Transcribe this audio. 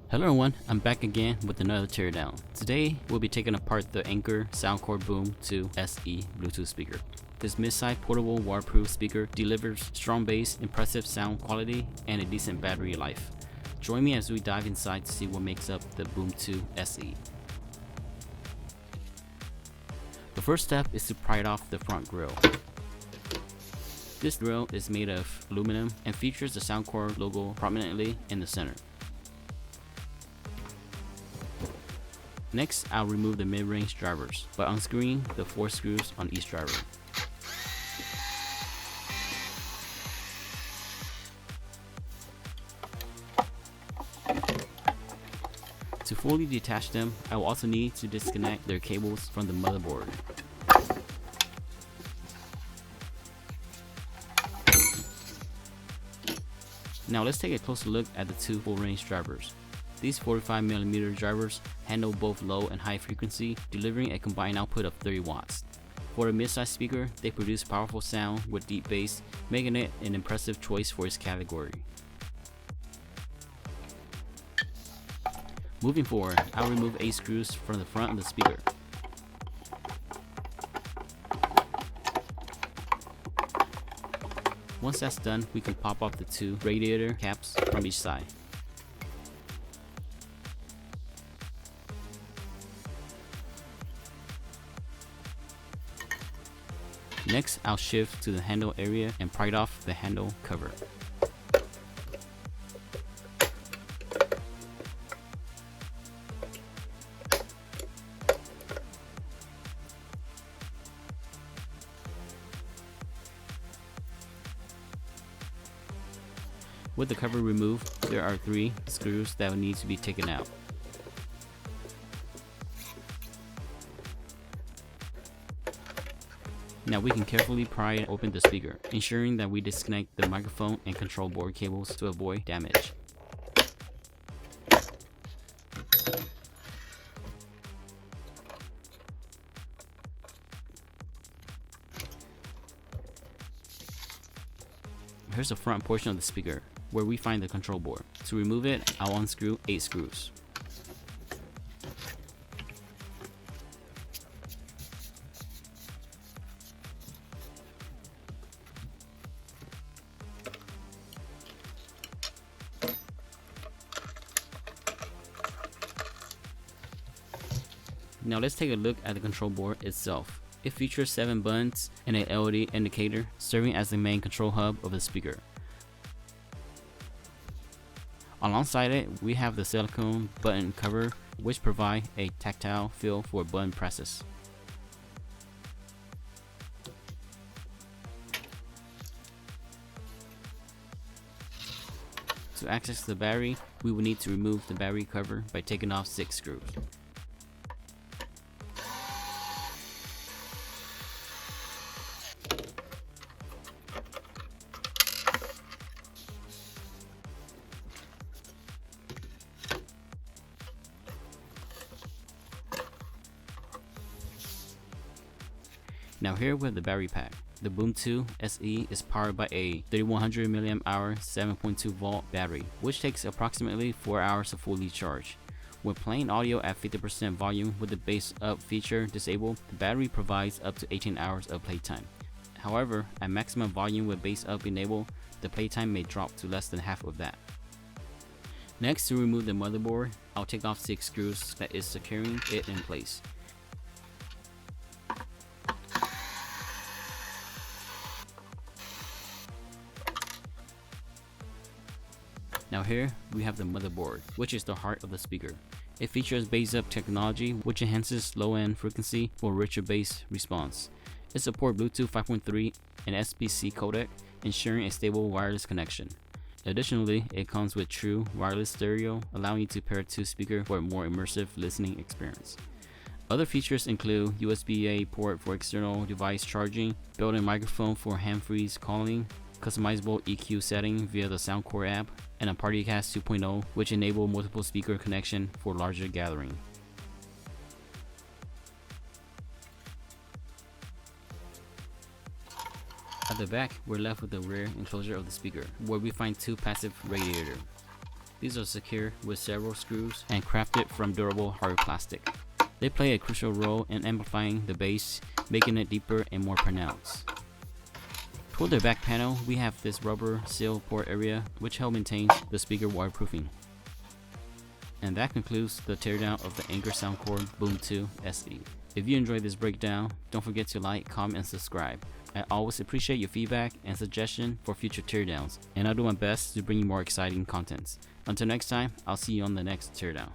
Hello everyone, I'm back again with another teardown. Today we'll be taking apart the ANKER Soundcore Boom 2 SE Bluetooth speaker. This mid-size portable waterproof speaker delivers strong bass, impressive sound quality, and a decent battery life. Join me as we dive inside to see what makes up the Boom 2 SE. The first step is to pry off the front grille. This grille is made of aluminum and features the Soundcore logo prominently in the center. Next, I'll remove the mid-range drivers by unscrewing the 4 screws on each driver. To fully detach them, I will also need to disconnect their cables from the motherboard. Now let's take a closer look at the 2 full-range drivers. These 45mm drivers handle both low and high frequency, delivering a combined output of 30 watts. For a mid-size speaker, they produce powerful sound with deep bass, making it an impressive choice for its category. Moving forward, I'll remove 8 screws from the front of the speaker. Once that's done, we can pop off the 2 radiator caps from each side. Next, I'll shift to the handle area and pry off the handle cover. With the cover removed, there are 3 screws that will need to be taken out. Now we can carefully pry open the speaker, ensuring that we disconnect the microphone and control board cables to avoid damage. Here's the front portion of the speaker, where we find the control board. To remove it, I'll unscrew 8 screws. Now let's take a look at the control board itself. It features 7 buttons and an LED indicator serving as the main control hub of the speaker. Alongside it, we have the silicone button cover, which provide a tactile feel for button presses. To access the battery, we will need to remove the battery cover by taking off 6 screws. Now here with the battery pack. The Boom 2 SE is powered by a 3100 mAh 7.2 volt battery, which takes approximately 4 hours to fully charge. When playing audio at 50% volume with the bass up feature disabled, the battery provides up to 18 hours of playtime. However, at maximum volume with bass up enabled, the playtime may drop to less than half of that. Next, to remove the motherboard, I'll take off 6 screws that is securing it in place. Now here we have the motherboard, which is the heart of the speaker. It features bass up technology, which enhances low-end frequency for richer bass response. It supports Bluetooth 5.3 and SBC codec, ensuring a stable wireless connection. Additionally, it comes with true wireless stereo, allowing you to pair 2 speakers for a more immersive listening experience. Other features include USB-A port for external device charging, built-in microphone for hand-free calling, customizable EQ setting via the Soundcore app, and a PartyCast 2.0, which enable multiple speaker connection for larger gathering. At the back, we're left with the rear enclosure of the speaker, where we find 2 passive radiators. These are secure with several screws and crafted from durable hard plastic. They play a crucial role in amplifying the bass, making it deeper and more pronounced. Toward the back panel, we have this rubber seal port area which helps maintain the speaker waterproofing. And that concludes the teardown of the ANKER Soundcore BOOM 2 SE. If you enjoyed this breakdown, don't forget to like, comment, and subscribe. I always appreciate your feedback and suggestion for future teardowns, and I'll do my best to bring you more exciting contents. Until next time, I'll see you on the next teardown.